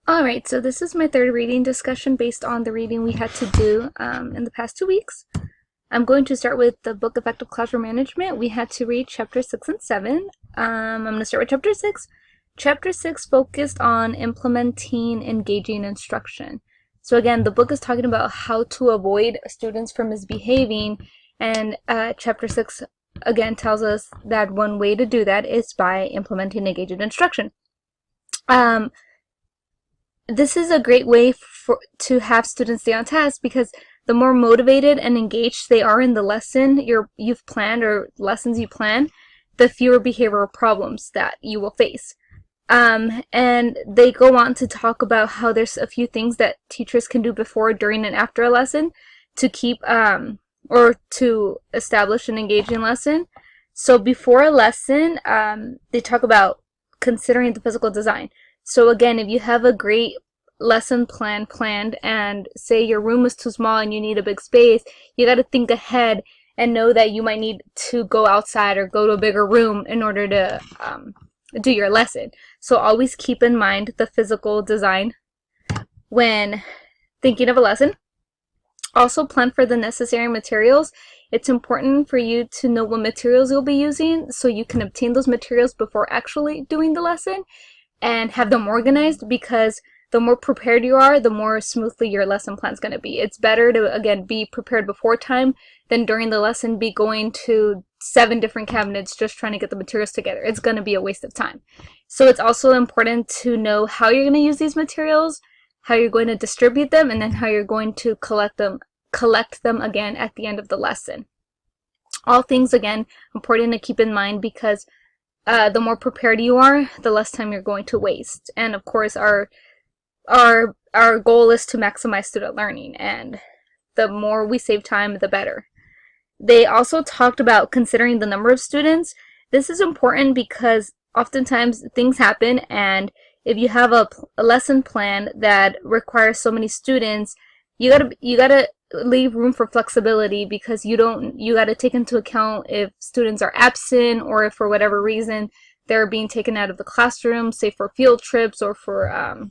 Alright, so this is my third reading discussion based on the reading we had to do in the past 2 weeks. I'm going to start with the book Effective Classroom Management. We had to read chapter 6 and 7. I'm going to start with chapter 6. Chapter 6 focused on implementing engaging instruction. So again, the book is talking about how to avoid students from misbehaving, and chapter 6 again tells us that one way to do that is by implementing engaging instruction. This is a great way to have students stay on task, because the more motivated and engaged they are in the lesson you've planned or lessons you plan, the fewer behavioral problems that you will face. And they go on to talk about how there's a few things that teachers can do before, during, and after a lesson to keep or to establish an engaging lesson. So before a lesson, they talk about considering the physical design. So again, if you have a great lesson plan planned and say your room is too small and you need a big space, you got to think ahead and know that you might need to go outside or go to a bigger room in order to do your lesson. So always keep in mind the physical design when thinking of a lesson. Also plan for the necessary materials. It's important for you to know what materials you'll be using so you can obtain those materials before actually doing the lesson and have them organized, because the more prepared you are, the more smoothly your lesson plan is going to be. It's better to, again, be prepared before time than during the lesson be going to 7 different cabinets just trying to get the materials together. It's going to be a waste of time. So it's also important to know how you're going to use these materials, how you're going to distribute them, and then how you're going to collect them again at the end of the lesson. All things, again, important to keep in mind, because the more prepared you are, the less time you're going to waste. And of course, our goal is to maximize student learning, and the more we save time, the better. They also talked about considering the number of students. This is important because oftentimes things happen, and if you have a lesson plan that requires so many students, you gotta leave room for flexibility, because you gotta take into account if students are absent, or if for whatever reason they're being taken out of the classroom, say for field trips or for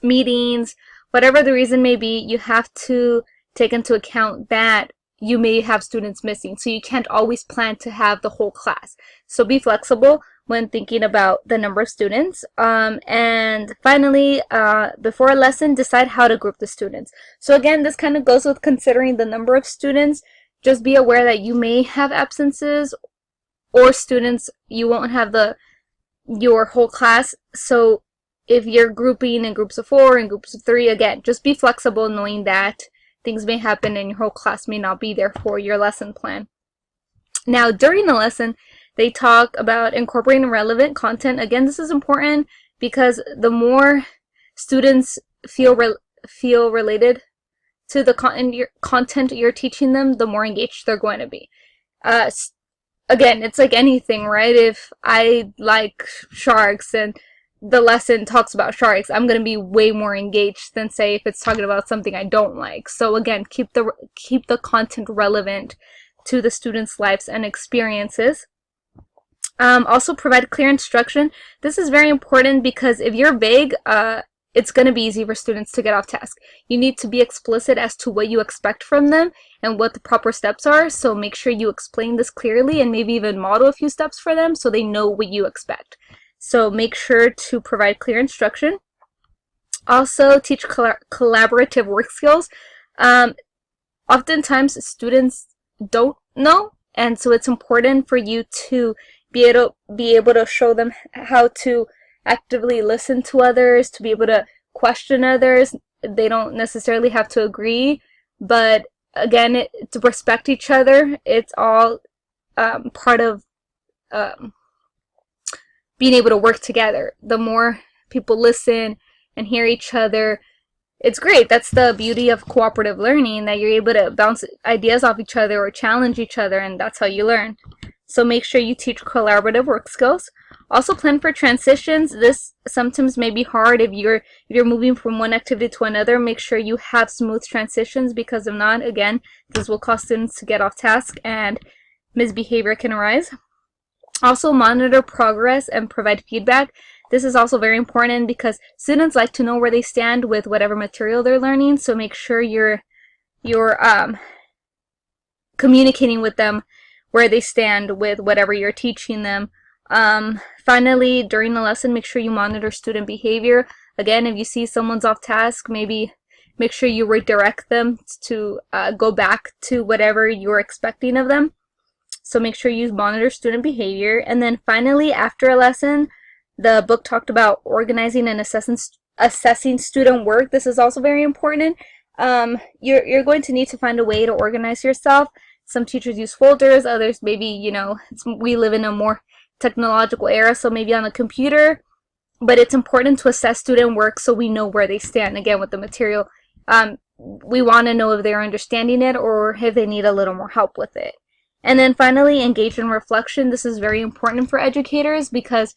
meetings. Whatever the reason may be, you have to take into account that you may have students missing, so you can't always plan to have the whole class. So be flexible when thinking about the number of students. And finally, before a lesson, decide how to group the students. So again, this kind of goes with considering the number of students. Just be aware that you may have absences, or students, you won't have your whole class. So if you're grouping in groups of 4 and groups of 3, again, just be flexible, knowing that things may happen and your whole class may not be there for your lesson plan. Now, during the lesson, they talk about incorporating relevant content. Again, this is important because the more students feel related to the content you're teaching them, the more engaged they're going to be. Again, it's like anything, right? If I like sharks and the lesson talks about sharks, I'm going to be way more engaged than, say, if it's talking about something I don't like. So again, keep the content relevant to the students' lives and experiences. Also provide clear instruction. This is very important, because if you're vague, it's going to be easy for students to get off task. You need to be explicit as to what you expect from them and what the proper steps are. So make sure you explain this clearly, and maybe even model a few steps for them so they know what you expect. So make sure to provide clear instruction. Also teach collaborative work skills. Oftentimes students don't know, and so it's important for you to be able to show them how to actively listen to others, to be able to question others. They don't necessarily have to agree, but again, to respect each other. It's all part of being able to work together. The more people listen and hear each other, it's great. That's the beauty of cooperative learning, that you're able to bounce ideas off each other or challenge each other, and that's how you learn. So make sure you teach collaborative work skills. Also plan for transitions. This sometimes may be hard if you're moving from one activity to another. Make sure you have smooth transitions, because if not, again, this will cause students to get off task and misbehavior can arise. Also monitor progress and provide feedback. This is also very important because students like to know where they stand with whatever material they're learning, so make sure you're communicating with them where they stand with whatever you're teaching them. Finally, during the lesson, make sure you monitor student behavior. Again, if you see someone's off task, maybe make sure you redirect them to go back to whatever you're expecting of them. So make sure you monitor student behavior. And then finally, after a lesson, the book talked about organizing and assessing student work. This is also very important. You're going to need to find a way to organize yourself. Some teachers use folders, others maybe, you know, we live in a more technological era, so maybe on the computer. But it's important to assess student work so we know where they stand, again, with the material. We want to know if they're understanding it or if they need a little more help with it. And then finally, engage in reflection. This is very important for educators because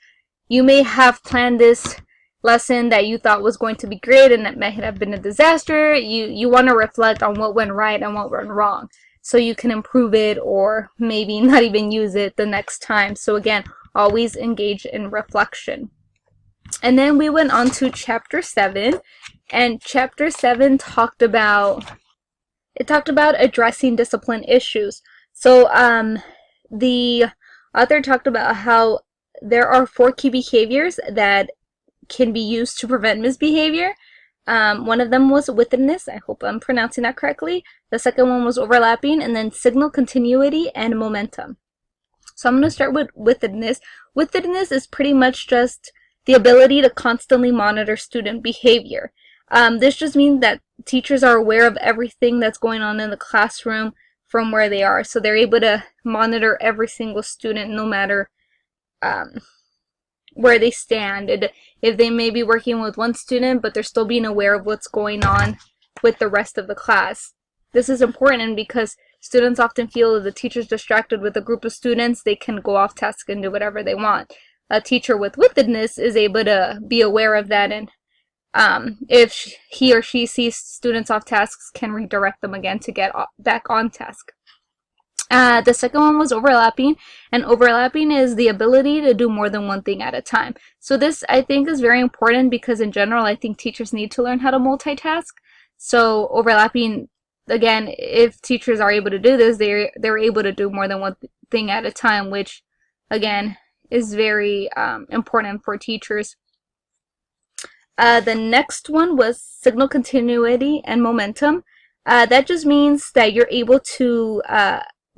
you may have planned this lesson that you thought was going to be great and it may have been a disaster. You want to reflect on what went right and what went wrong so you can improve it or maybe not even use it the next time. So again, always engage in reflection. And then we went on to chapter 7, and chapter 7 talked about addressing discipline issues. So the author talked about how there are 4 key behaviors that can be used to prevent misbehavior. One of them was withedness. I hope I'm pronouncing that correctly. The second one was overlapping, and then signal continuity and momentum. So I'm going to start with withedness. Withedness is pretty much just the ability to constantly monitor student behavior. This just means that teachers are aware of everything that's going on in the classroom from where they are. So they're able to monitor every single student no matter where they stand. If they may be working with one student, but they're still being aware of what's going on with the rest of the class. This is important because students often feel if the teacher's distracted with a group of students, they can go off task and do whatever they want. A teacher with withedness is able to be aware of that, and if he or she sees students off tasks, can redirect them again to get back on task. The second one was overlapping, and overlapping is the ability to do more than one thing at a time. So this, I think, is very important because in general, I think teachers need to learn how to multitask. So overlapping, again, if teachers are able to do this, they're able to do more than one thing at a time, which, again, is very important for teachers. The next one was signal continuity and momentum. That just means that you're able to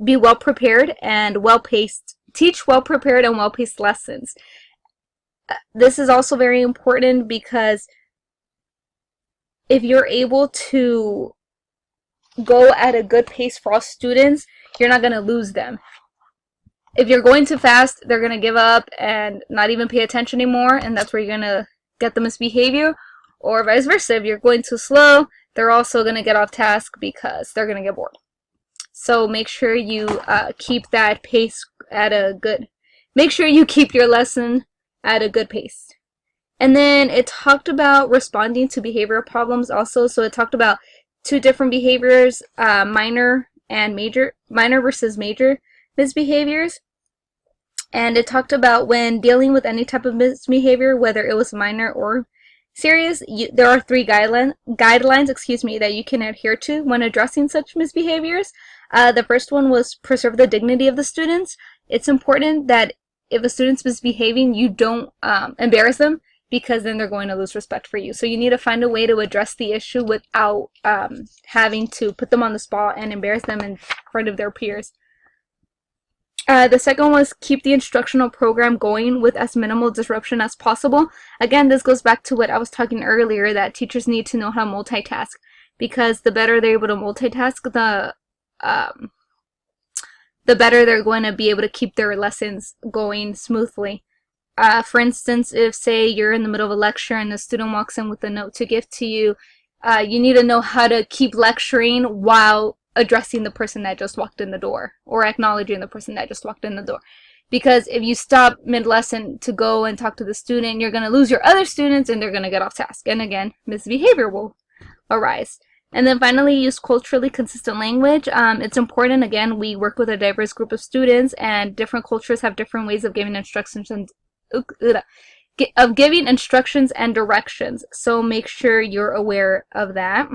be well prepared and well-paced, teach well-prepared and well-paced lessons. This is also very important because if you're able to go at a good pace for all students, you're not going to lose them. If you're going too fast, they're going to give up and not even pay attention anymore, and that's where you're going to get the misbehavior. Or vice versa, if you're going too slow, they're also going to get off task because they're going to get bored. So make sure you keep that pace at a good, make sure you keep your lesson at a good pace. And then it talked about responding to behavioral problems also. So it talked about 2 different behaviors, minor versus major misbehaviors. And it talked about when dealing with any type of misbehavior, whether it was minor or serious, there are 3 guidelines that you can adhere to when addressing such misbehaviors. The first one was preserve the dignity of the students. It's important that if a student's misbehaving, you don't embarrass them, because then they're going to lose respect for you. So you need to find a way to address the issue without having to put them on the spot and embarrass them in front of their peers. The second one was keep the instructional program going with as minimal disruption as possible. Again, this goes back to what I was talking earlier, that teachers need to know how to multitask, because the better they're able to multitask, the better they're going to be able to keep their lessons going smoothly. For instance, if say you're in the middle of a lecture and the student walks in with a note to give to you, you need to know how to keep lecturing while addressing the person that just walked in the door, or acknowledging the person that just walked in the door. Because if you stop mid-lesson to go and talk to the student, you're going to lose your other students and they're going to get off task. And again, misbehavior will arise. And then finally, use culturally consistent language. It's important, again, we work with a diverse group of students, and different cultures have different ways of giving instructions and of giving instructions and directions. So make sure you're aware of that.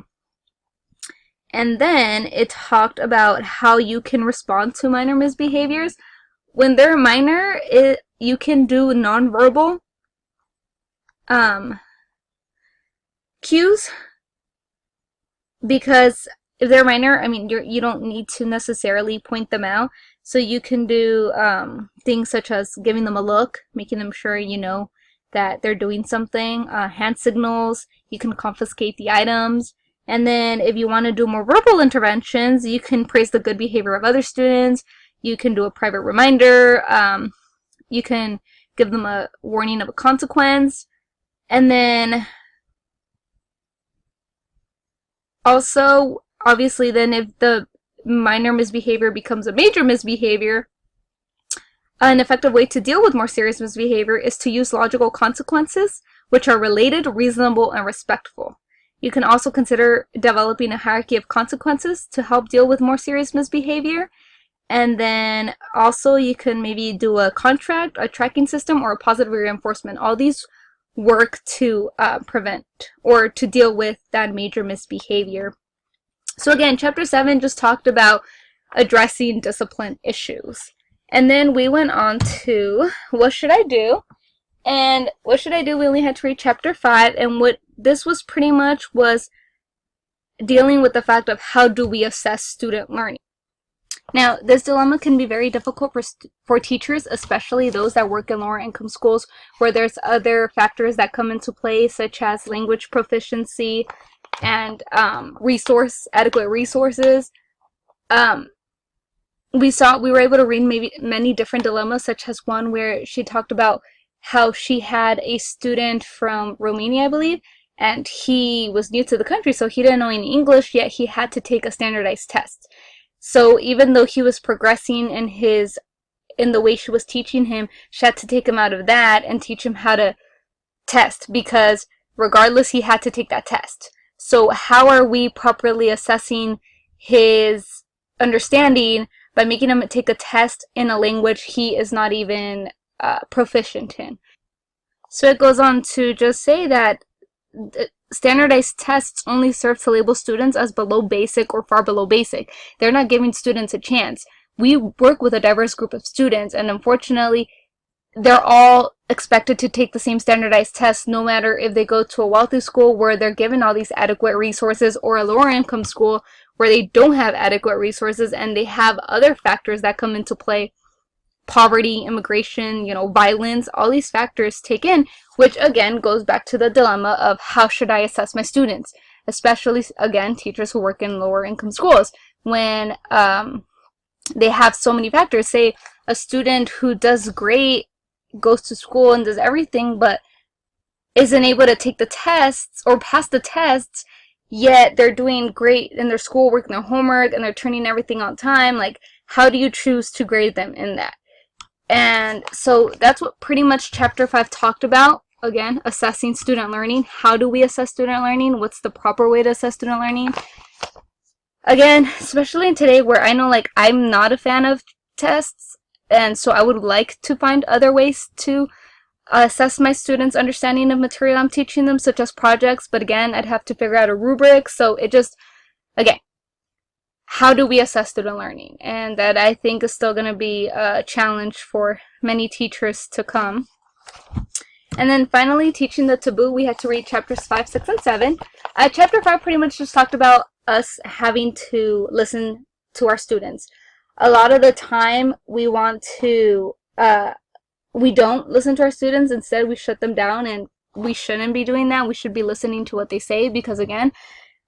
And then it talked about how you can respond to minor misbehaviors. When they're minor, you can do nonverbal cues, because if they're minor, I mean, you don't need to necessarily point them out. So you can do things such as giving them a look, making them sure you know that they're doing something, hand signals, you can confiscate the items. And then if you want to do more verbal interventions, you can praise the good behavior of other students, you can do a private reminder, you can give them a warning of a consequence. And then also, obviously, then if the minor misbehavior becomes a major misbehavior, an effective way to deal with more serious misbehavior is to use logical consequences, which are related, reasonable, and respectful. You can also consider developing a hierarchy of consequences to help deal with more serious misbehavior. And then also you can maybe do a contract, a tracking system, or a positive reinforcement. All these work to prevent or to deal with that major misbehavior. So again, chapter 7 just talked about addressing discipline issues. And then we went on to what should I do? And what should I do? We only had to read chapter 5, and what this was pretty much was dealing with the fact of how do we assess student learning. Now, this dilemma can be very difficult for teachers, especially those that work in lower income schools where there's other factors that come into play, such as language proficiency and adequate resources. We were able to read many different dilemmas, such as one where she talked about how she had a student from Romania, I believe, and he was new to the country, so he didn't know any English, yet he had to take a standardized test. So even though he was progressing in the way she was teaching him, she had to take him out of that and teach him how to test, because regardless, he had to take that test. So how are we properly assessing his understanding by making him take a test in a language he is not even proficient in? So it goes on to just say that standardized tests only serve to label students as below basic or far below basic. They're not giving students a chance. We work with a diverse group of students, and unfortunately, they're all expected to take the same standardized tests, no matter if they go to a wealthy school where they're given all these adequate resources, or a lower income school where they don't have adequate resources and they have other factors that come into play. Poverty, immigration, violence, all these factors take in, which again goes back to the dilemma of how should I assess my students, especially, again, teachers who work in lower income schools, when they have so many factors. Say a student who does great, goes to school and does everything, but isn't able to take the tests or pass the tests, yet they're doing great in their schoolwork and their homework and they're turning everything on time. Like, how do you choose to grade them in that? And so that's what pretty much chapter 5 talked about. Again, assessing student learning. How do we assess student learning? What's the proper way to assess student learning? Again, especially in today where I know, like, I'm not a fan of tests, and so I would like to find other ways to assess my students' understanding of material I'm teaching them, such as projects, but again, I'd have to figure out a rubric. So it just, again, how do we assess student learning? And that, I think, is still going to be a challenge for many teachers to come. And then finally, teaching the taboo, we had to read chapters 5, 6, and 7. Chapter 5 pretty much just talked about us having to listen to our students. A lot of the time, we don't listen to our students. Instead, we shut them down, and we shouldn't be doing that. We should be listening to what they say, because again,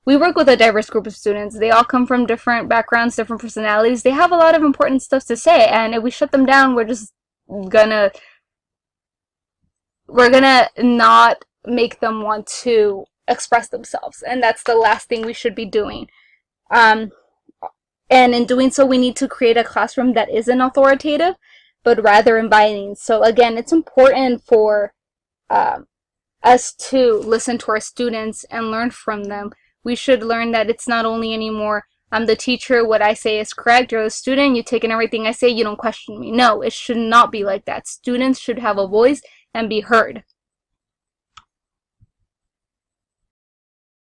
we work with a diverse group of students. They all come from different backgrounds, different personalities. They have a lot of important stuff to say, and if we shut them down, we're gonna not make them want to express themselves, and that's the last thing we should be doing. And in doing so, we need to create a classroom that isn't authoritative, but rather inviting. So again, it's important for us to listen to our students and learn from them. We should learn that it's not only anymore, I'm the teacher, what I say is correct, you're the student, you take in everything I say, you don't question me. No, it should not be like that. Students should have a voice and be heard.